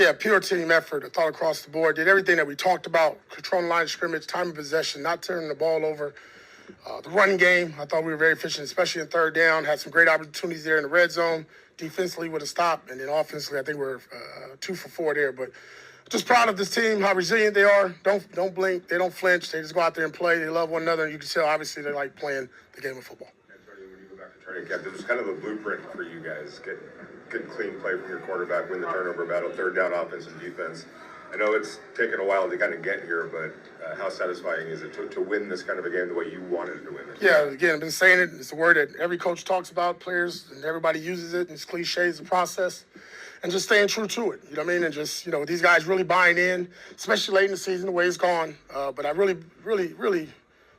Yeah, pure team effort. I thought across the board, did everything that we talked about, controlling the line of scrimmage, time of possession, not turning the ball over. The running game, I thought we were very efficient, especially in third down. Had some great opportunities there in the red zone. Defensively with a stop, and then offensively, I think we're 2 for 4 there. But just proud of this team, how resilient they are. Don't blink. They don't flinch. They just go out there and play. They love one another. You can tell, obviously, they like playing the game of football. Antonio, when you go back to training camp, this was kind of a blueprint for you guys. Get clean play from your quarterback, win the turnover battle, third down offense and defense. I know it's taken a while to kind of get here, but how satisfying is it to win this kind of a game the way you wanted to win it? Yeah, again, I've been saying it. It's a word that every coach talks about, players, and everybody uses it. And it's cliche, it's a process. And just staying true to it, you know what I mean? And just, these guys really buying in, especially late in the season, the way it's gone. But I really,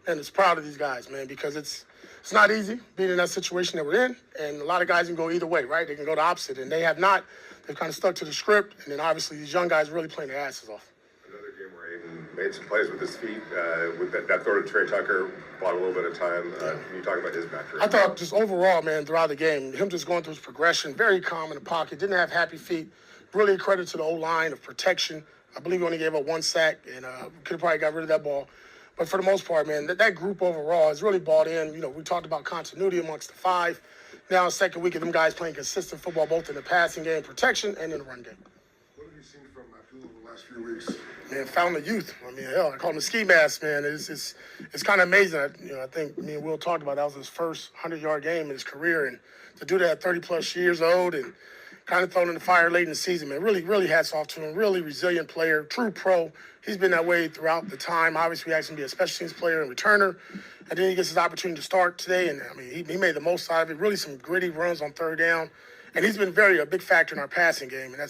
and it's proud of these guys, man, because it's not easy being in that situation that we're in. And a lot of guys can go either way, right? They can go the opposite, and they have not. They've kind of stuck to the script, and then obviously these young guys really playing their asses off. Another game where Aiden made some plays with his feet. With that throw to Trey Tucker, bought a little bit of time. Can you talk about his back? I thought just overall, man, throughout the game, him just going through his progression, very calm in the pocket, didn't have happy feet. Really a credit to the O-line of protection. I believe he only gave up 1 sack, and could have probably got rid of that ball. But for the most part, man, that group overall has really bought in. We talked about continuity amongst the 5. Now, second week of them guys playing consistent football, both in the passing game, protection, and in the run game. What have you seen from Abdul the last few weeks? Man, found the youth. I mean, hell, I call him the ski mask, man. It's kind of amazing. I think me and Will talked about that was his first 100-yard game in his career, and to do that at 30-plus years old and kind of thrown in the fire late in the season, man, really hats off to him. Really resilient player, true pro. He's been that way throughout the time. Obviously, we asked him to be a special teams player and returner, and then he gets his opportunity to start today, and, I mean, he made the most out of it. Really some gritty runs on third down. And he's been a big factor in our passing game. And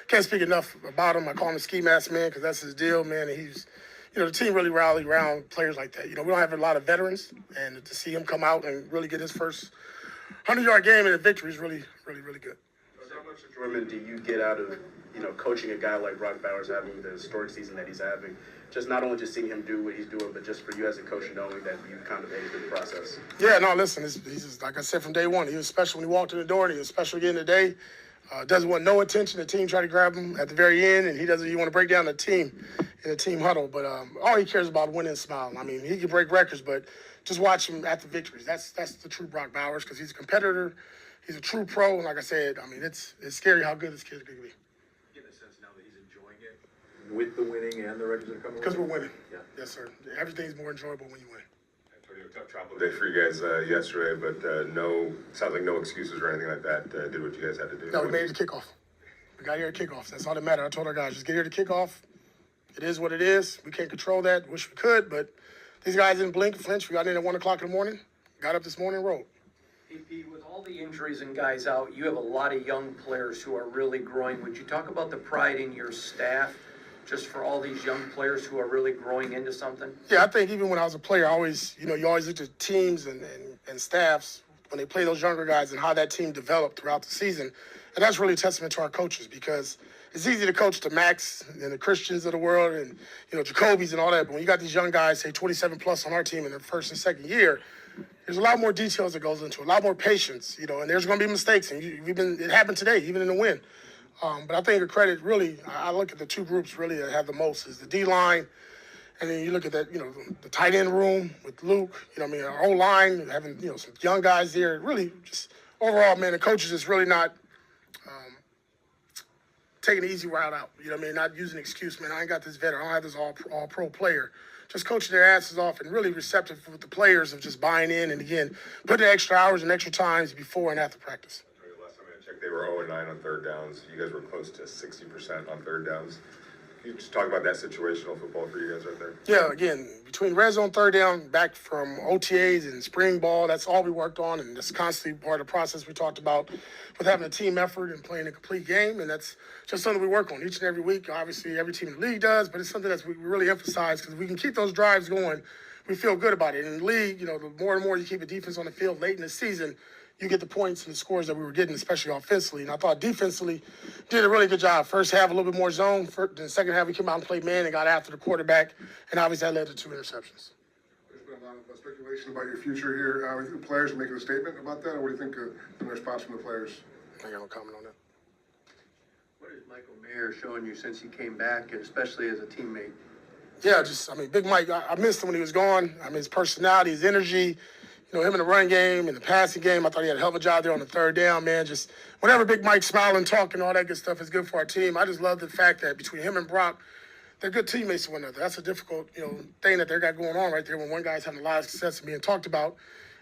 can't speak enough about him. I call him the ski mask man because that's his deal, man. And he's, the team really rallied around players like that. We don't have a lot of veterans, and to see him come out and really get his first 100-yard game and a victory is really good. How much enjoyment do you get out of, coaching a guy like Brock Bowers having the historic season that he's having? Just not only just seeing him do what he's doing, but just for you as a coach knowing that you kind of aided in the process. Yeah, no, listen, he's just, like I said from day one, he was special when he walked in the door, and he was special again today. Doesn't want no attention. The team tried to grab him at the very end, and he want to break down the team in a team huddle. But all he cares about is winning and smiling. I mean, he can break records, but just watch him at the victories. That's the true Brock Bowers because he's a competitor. He's a true pro. And like I said, I mean, it's scary how good this kid's going to be. Get a sense now that he's enjoying it with the winning and the records that are coming. Because we're winning. Yeah. Yes, sir. Everything's more enjoyable when you win. Tough travel day for you guys yesterday, but sounds like no excuses or anything like that. Did what you guys had to do. No, we made it to kickoff. We got here at kickoff. That's all that mattered. I told our guys, just get here to kickoff. It is what it is. We can't control that. Wish we could, but these guys didn't blink, flinch. We got in at 1 o'clock in the morning, got up this morning and rolled. Hey, Pete, with all the injuries and guys out, you have a lot of young players who are really growing. Would you talk about the pride in your staff, just for all these young players who are really growing into something? Yeah, I think even when I was a player, I always, you always looked at teams and staffs when they play those younger guys and how that team developed throughout the season. And that's really a testament to our coaches because it's easy to coach the Max and the Christians of the world and, Jacoby's and all that. But when you got these young guys, say 27 plus on our team in their first and second year, there's a lot more details that goes into it, a lot more patience, and there's going to be mistakes. And it happened today, even in the win. But I think the credit really, I look at the 2 groups really that have the most is the D-line, and then you look at that, the tight end room with Luke, our O-line, having, some young guys there. Really just overall, man, the coaches is really not taking the easy route out. Not using an excuse, man, I ain't got this veteran, I don't have this all-pro player. Just coaching their asses off and really receptive with the players of just buying in and, again, putting extra hours and extra times before and after practice. Last time I checked, they were 0-9 on third downs. You guys were close to 60% on third downs. Can you just talk about that situational football for you guys right there? Yeah, again, between red zone, third down, back from OTAs and spring ball, that's all we worked on, and that's constantly part of the process we talked about with having a team effort and playing a complete game, and that's just something we work on each and every week. Obviously, every team in the league does, but it's something that we really emphasize because we can keep those drives going. We feel good about it. In the league, the more and more you keep a defense on the field late in the season, you get the points and the scores that we were getting, especially offensively. And I thought defensively did a really good job. First half, a little bit more zone. The second half, we came out and played man and got after the quarterback. And obviously, that led to 2 interceptions. There's been a lot of speculation about your future here. The players making a statement about that, or what do you think in response from the players? I got no comment on that. What is Michael Mayer showing you since he came back, and especially as a teammate? Yeah, Big Mike, I missed him when he was gone. I mean, his personality, his energy, him in the run game and the passing game, I thought he had a hell of a job there on the third down, man. Just whenever Big Mike's smiling, talking, all that good stuff is good for our team. I just love the fact that between him and Brock, they're good teammates to one another. That's a difficult, thing that they got going on right there when one guy's having a lot of success and being talked about.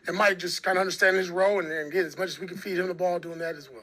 And Mike just kind of understanding his role and getting as much as we can feed him the ball, doing that as well.